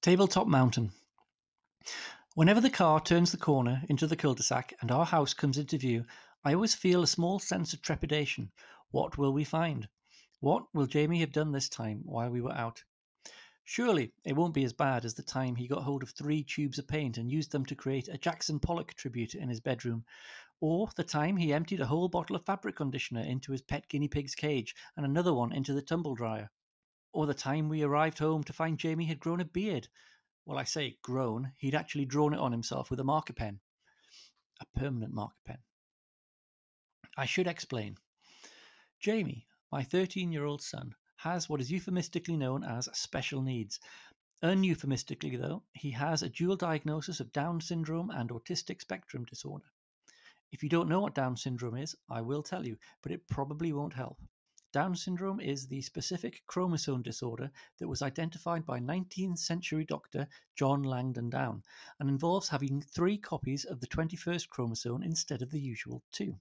Tabletop Mountain. Whenever the car turns the corner into the cul-de-sac and our house comes into view, I always feel a small sense of trepidation. What will we find? What will Jamie have done this time while we were out? Surely it won't be as bad as the time he got hold of 3 tubes of paint and used them to create a Jackson Pollock tribute in his bedroom, or the time he emptied a whole bottle of fabric conditioner into his pet guinea pig's cage and another one into the tumble dryer, or the time we arrived home to find Jamie had grown a beard. Well, I say grown, he'd actually drawn it on himself with a marker pen. A permanent marker pen. I should explain. Jamie, my 13-year-old son, has what is euphemistically known as special needs. Uneuphemistically, though, he has a dual diagnosis of Down syndrome and autistic spectrum disorder. If you don't know what Down syndrome is, I will tell you, but it probably won't help. Down syndrome is the specific chromosome disorder that was identified by 19th century doctor John Langdon Down and involves having 3 copies of the 21st chromosome instead of the usual 2.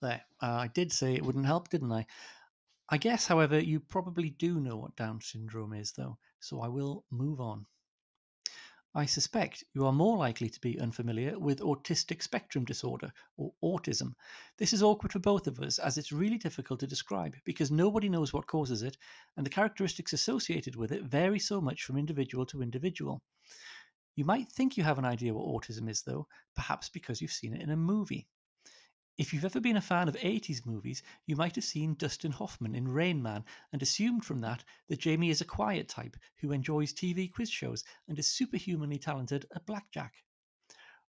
There, I did say it wouldn't help, didn't I? I guess, however, you probably do know what Down syndrome is, though, so I will move on. I suspect you are more likely to be unfamiliar with autistic spectrum disorder, or autism. This is awkward for both of us, as it's really difficult to describe because nobody knows what causes it, and the characteristics associated with it vary so much from individual to individual. You might think you have an idea what autism is, though, perhaps because you've seen it in a movie. If you've ever been a fan of 80s movies, you might have seen Dustin Hoffman in Rain Man and assumed from that Jamie is a quiet type who enjoys TV quiz shows and is superhumanly talented at blackjack.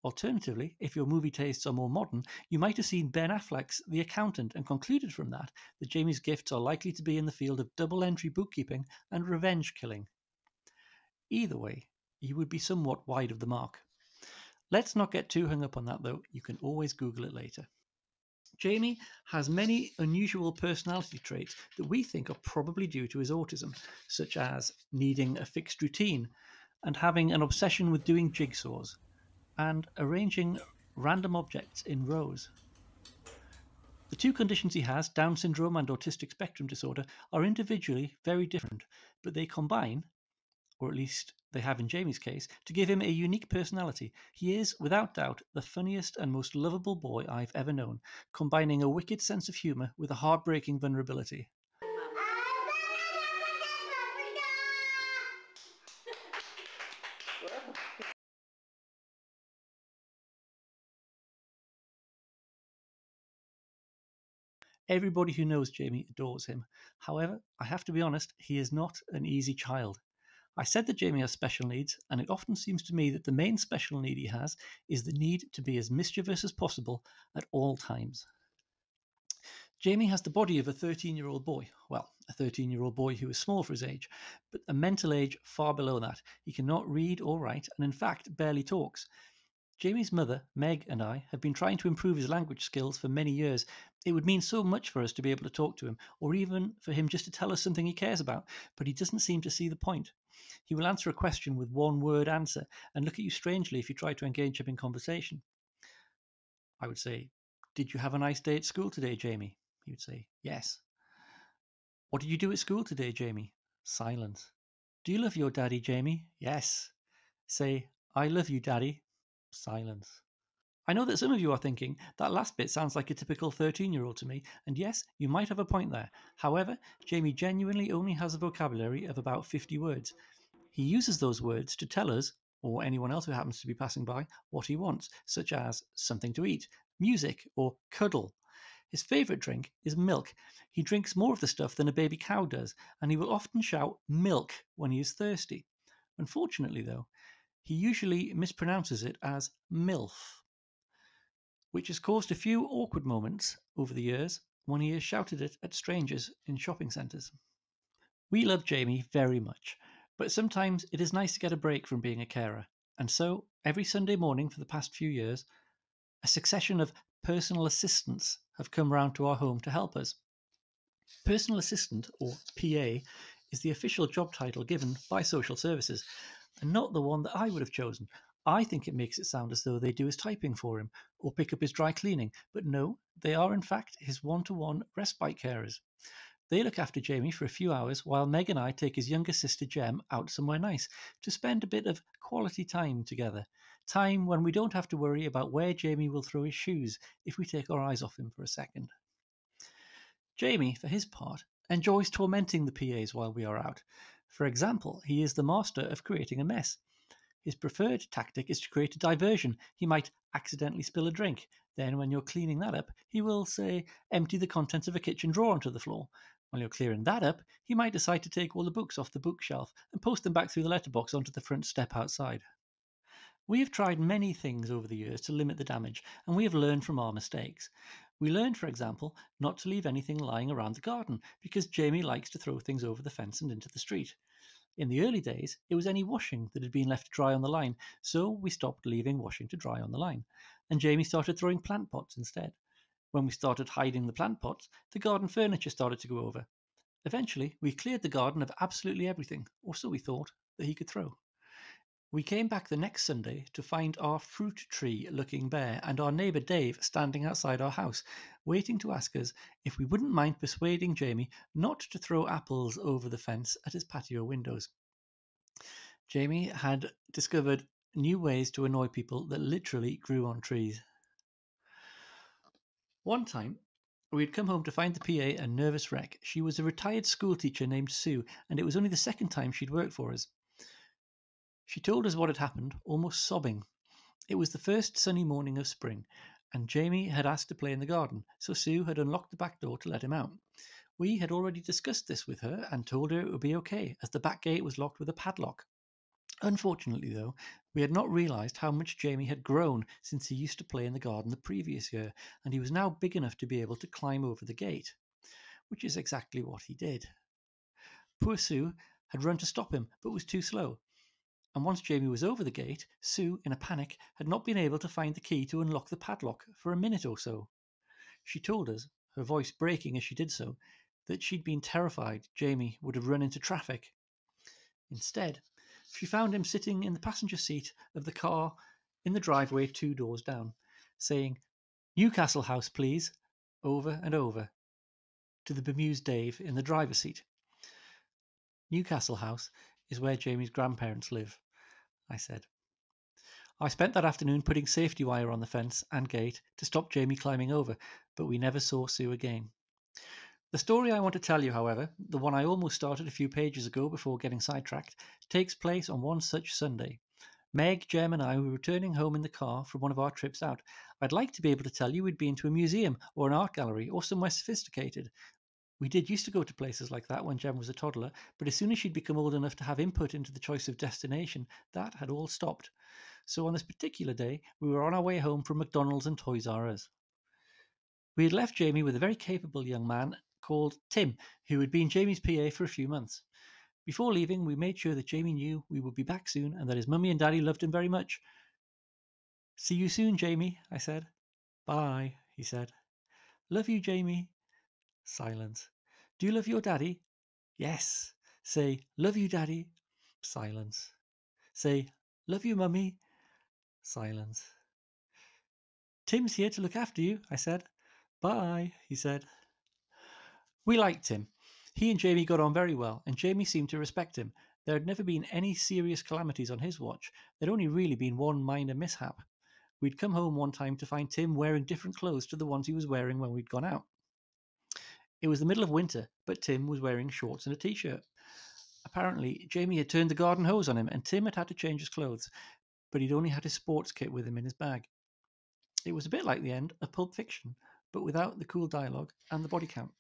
Alternatively, if your movie tastes are more modern, you might have seen Ben Affleck's The Accountant and concluded from that Jamie's gifts are likely to be in the field of double-entry bookkeeping and revenge killing. Either way, you would be somewhat wide of the mark. Let's not get too hung up on that, though. You can always Google it later. Jamie has many unusual personality traits that we think are probably due to his autism, such as needing a fixed routine and having an obsession with doing jigsaws and arranging random objects in rows. The 2 conditions he has, Down syndrome and autistic spectrum disorder, are individually very different, but they combine, or at least they have in Jamie's case, to give him a unique personality. He is, without doubt, the funniest and most lovable boy I've ever known, combining a wicked sense of humour with a heartbreaking vulnerability. Everybody who knows Jamie adores him. However, I have to be honest, he is not an easy child. I said that Jamie has special needs, and it often seems to me that the main special need he has is the need to be as mischievous as possible at all times. Jamie has the body of a 13-year-old boy. Well, a 13-year-old boy who is small for his age, but a mental age far below that. He cannot read or write, and in fact barely talks. Jamie's mother, Meg, and I have been trying to improve his language skills for many years. It would mean so much for us to be able to talk to him, or even for him just to tell us something he cares about, but he doesn't seem to see the point. He will answer a question with one-word answer and look at you strangely if you try to engage him in conversation. I would say, "Did you have a nice day at school today, Jamie?" He would say, "Yes." "What did you do at school today, Jamie?" Silence. "Do you love your daddy, Jamie?" "Yes." Say, "I love you, daddy." Silence. I know that some of you are thinking, that last bit sounds like a typical 13-year-old to me, and yes, you might have a point there. However, Jamie genuinely only has a vocabulary of about 50 words. He uses those words to tell us, or anyone else who happens to be passing by, what he wants, such as something to eat, music, or cuddle. His favourite drink is milk. He drinks more of the stuff than a baby cow does, and he will often shout milk when he is thirsty. Unfortunately, though, he usually mispronounces it as MILF, which has caused a few awkward moments over the years when he has shouted it at strangers in shopping centres. We love Jamie very much, but sometimes it is nice to get a break from being a carer, and so every Sunday morning for the past few years, a succession of personal assistants have come round to our home to help us. Personal assistant, or PA, is the official job title given by social services, and not the one that I would have chosen. I think it makes it sound as though they do his typing for him, or pick up his dry cleaning, but no, they are in fact his one-to-one respite carers. They look after Jamie for a few hours while Meg and I take his younger sister Jem out somewhere nice to spend a bit of quality time together. Time when we don't have to worry about where Jamie will throw his shoes if we take our eyes off him for a second. Jamie, for his part, enjoys tormenting the PAs while we are out. For example, he is the master of creating a mess. His preferred tactic is to create a diversion. He might accidentally spill a drink. Then, when you're cleaning that up, he will, say, empty the contents of a kitchen drawer onto the floor. While you're clearing that up, he might decide to take all the books off the bookshelf and post them back through the letterbox onto the front step outside. We have tried many things over the years to limit the damage, and we have learned from our mistakes. We learned, for example, not to leave anything lying around the garden, because Jamie likes to throw things over the fence and into the street. In the early days, it was any washing that had been left to dry on the line, so we stopped leaving washing to dry on the line, and Jamie started throwing plant pots instead. When we started hiding the plant pots, the garden furniture started to go over. Eventually, we cleared the garden of absolutely everything, or so we thought, that he could throw. We came back the next Sunday to find our fruit tree looking bare and our neighbour Dave standing outside our house, waiting to ask us if we wouldn't mind persuading Jamie not to throw apples over the fence at his patio windows. Jamie had discovered new ways to annoy people that literally grew on trees. One time, we had come home to find the PA a nervous wreck. She was a retired schoolteacher named Sue, and it was only the second time she'd worked for us. She told us what had happened, almost sobbing. It was the first sunny morning of spring, and Jamie had asked to play in the garden, so Sue had unlocked the back door to let him out. We had already discussed this with her and told her it would be okay, as the back gate was locked with a padlock. Unfortunately, though, we had not realized how much Jamie had grown since he used to play in the garden the previous year, and he was now big enough to be able to climb over the gate, which is exactly what he did. Poor Sue had run to stop him, but was too slow. And once Jamie was over the gate, Sue, in a panic, had not been able to find the key to unlock the padlock for a minute or so. She told us, her voice breaking as she did so, that she'd been terrified Jamie would have run into traffic. Instead, she found him sitting in the passenger seat of the car in the driveway 2 doors down, saying, "Newcastle House, please," over and over, to the bemused Dave in the driver's seat. Newcastle House is where Jamie's grandparents live, I said. I spent that afternoon putting safety wire on the fence and gate to stop Jamie climbing over, but we never saw Sue again. The story I want to tell you, however, the one I almost started a few pages ago before getting sidetracked, takes place on one such Sunday. Meg, Jem, and I were returning home in the car from one of our trips out. I'd like to be able to tell you we'd been to a museum or an art gallery or somewhere sophisticated. We did used to go to places like that when Jem was a toddler, but as soon as she'd become old enough to have input into the choice of destination, that had all stopped. So on this particular day, we were on our way home from McDonald's and Toys R Us. We had left Jamie with a very capable young man called Tim, who had been Jamie's PA for a few months. Before leaving, we made sure that Jamie knew we would be back soon and that his mummy and daddy loved him very much. "See you soon, Jamie," I said. "Bye," he said. "Love you, Jamie." Silence. "Do you love your daddy?" "Yes." Say, "Love you, daddy." Silence. Say, "Love you, mummy." Silence. "Tim's here to look after you," I said. "Bye," he said. We liked Tim. He and Jamie got on very well, and Jamie seemed to respect him. There had never been any serious calamities on his watch. There'd only really been one minor mishap. We'd come home one time to find Tim wearing different clothes to the ones he was wearing when we'd gone out. It was the middle of winter, but Tim was wearing shorts and a t-shirt. Apparently, Jamie had turned the garden hose on him, and Tim had had to change his clothes, but he'd only had his sports kit with him in his bag. It was a bit like the end of Pulp Fiction, but without the cool dialogue and the body count.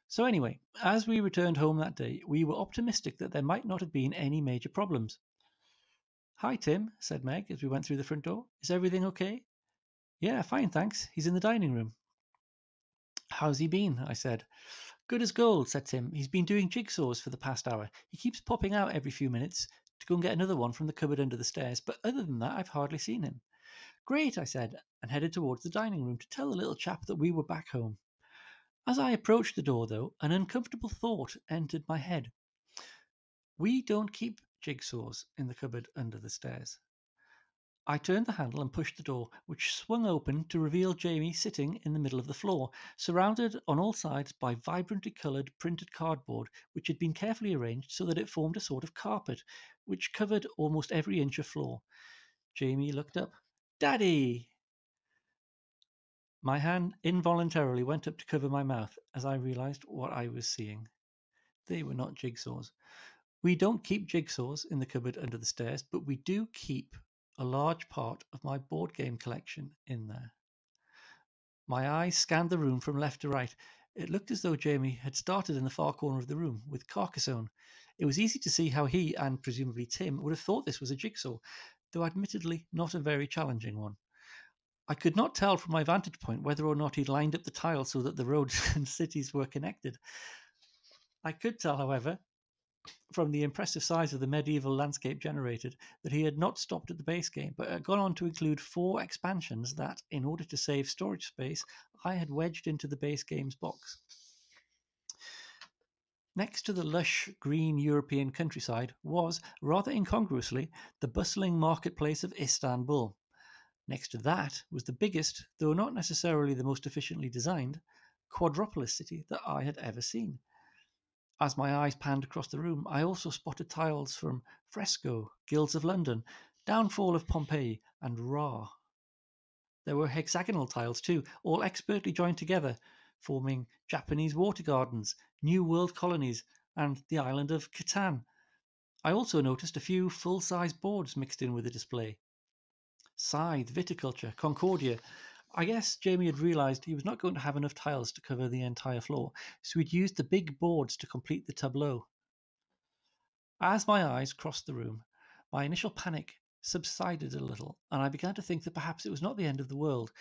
So anyway, as we returned home that day, we were optimistic that there might not have been any major problems. "Hi, Tim," said Meg as we went through the front door. "Is everything okay?" "Yeah, fine, thanks. He's in the dining room." "How's he been?" I said. "Good as gold," said Tim. "He's been doing jigsaws for the past hour. He keeps popping out every few minutes to go and get another one from the cupboard under the stairs, but other than that, I've hardly seen him." "Great," I said, and headed towards the dining room to tell the little chap that we were back home. As I approached the door, though, an uncomfortable thought entered my head. We don't keep jigsaws in the cupboard under the stairs. I turned the handle and pushed the door, which swung open to reveal Jamie sitting in the middle of the floor, surrounded on all sides by vibrantly coloured printed cardboard, which had been carefully arranged so that it formed a sort of carpet, which covered almost every inch of floor. Jamie looked up. "Daddy!" My hand involuntarily went up to cover my mouth as I realised what I was seeing. They were not jigsaws. We don't keep jigsaws in the cupboard under the stairs, but we do keep a large part of my board game collection in there. My eyes scanned the room from left to right. It looked as though Jamie had started in the far corner of the room with Carcassonne. It was easy to see how he, and presumably Tim, would have thought this was a jigsaw, though admittedly not a very challenging one. I could not tell from my vantage point whether or not he'd lined up the tiles so that the roads and cities were connected. I could tell, however, from the impressive size of the medieval landscape generated, that he had not stopped at the base game, but had gone on to include 4 expansions that, in order to save storage space, I had wedged into the base game's box. Next to the lush green European countryside was, rather incongruously, the bustling marketplace of Istanbul. Next to that was the biggest, though not necessarily the most efficiently designed, quadropolis city that I had ever seen. As my eyes panned across the room, I also spotted tiles from Fresco, Guilds of London, Downfall of Pompeii, and Ra. There were hexagonal tiles too, all expertly joined together, forming Japanese water gardens, New World colonies, and the island of Catan. I also noticed a few full-size boards mixed in with the display. Scythe, Viticulture, Concordia. I guess Jamie had realised he was not going to have enough tiles to cover the entire floor, so he'd used the big boards to complete the tableau. As my eyes crossed the room, my initial panic subsided a little, and I began to think that perhaps it was not the end of the world.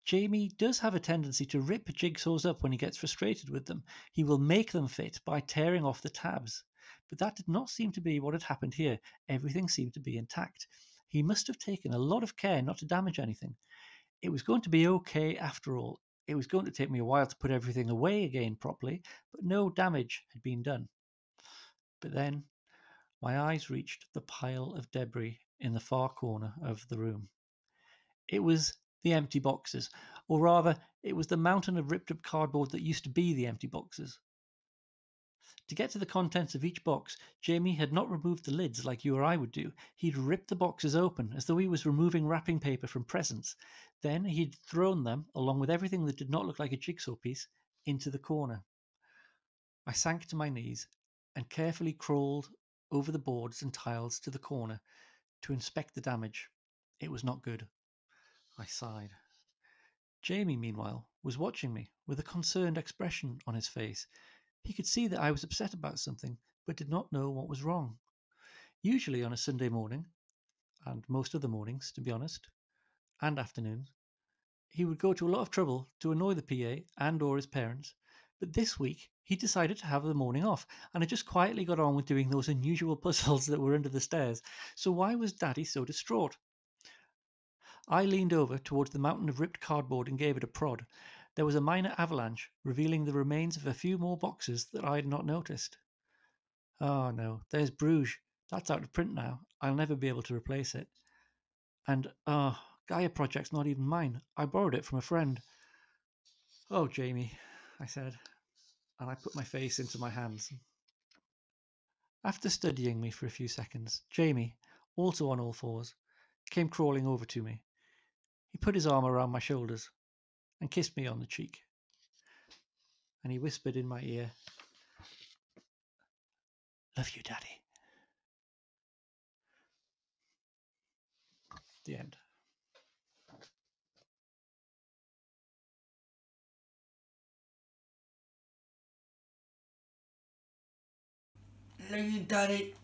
Jamie does have a tendency to rip jigsaws up when he gets frustrated with them. He will make them fit by tearing off the tabs. But that did not seem to be what had happened here. Everything seemed to be intact. He must have taken a lot of care not to damage anything. It was going to be okay after all. It was going to take me a while to put everything away again properly, but no damage had been done. But then my eyes reached the pile of debris in the far corner of the room. It was the empty boxes, or rather, it was the mountain of ripped up cardboard that used to be the empty boxes. To get to the contents of each box, Jamie had not removed the lids like you or I would do. He'd ripped the boxes open as though he was removing wrapping paper from presents. Then he'd thrown them, along with everything that did not look like a jigsaw piece, into the corner. I sank to my knees and carefully crawled over the boards and tiles to the corner to inspect the damage. It was not good. I sighed. Jamie, meanwhile, was watching me with a concerned expression on his face. He could see that I was upset about something, but did not know what was wrong. Usually on a Sunday morning, and most other mornings, to be honest, and afternoons, he would go to a lot of trouble to annoy the PA and or his parents, but this week he decided to have the morning off, and had just quietly got on with doing those unusual puzzles that were under the stairs. So why was Daddy so distraught? I leaned over towards the mountain of ripped cardboard and gave it a prod. There was a minor avalanche, revealing the remains of a few more boxes that I had not noticed. Oh no, there's Bruges. That's out of print now. I'll never be able to replace it. And, Gaia Project's not even mine. I borrowed it from a friend. Oh, Jamie, I said, and I put my face into my hands. After studying me for a few seconds, Jamie, also on all fours, came crawling over to me. He put his arm around my shoulders and kissed me on the cheek. And he whispered in my ear, "Love you, Daddy." The end. Love you, Daddy.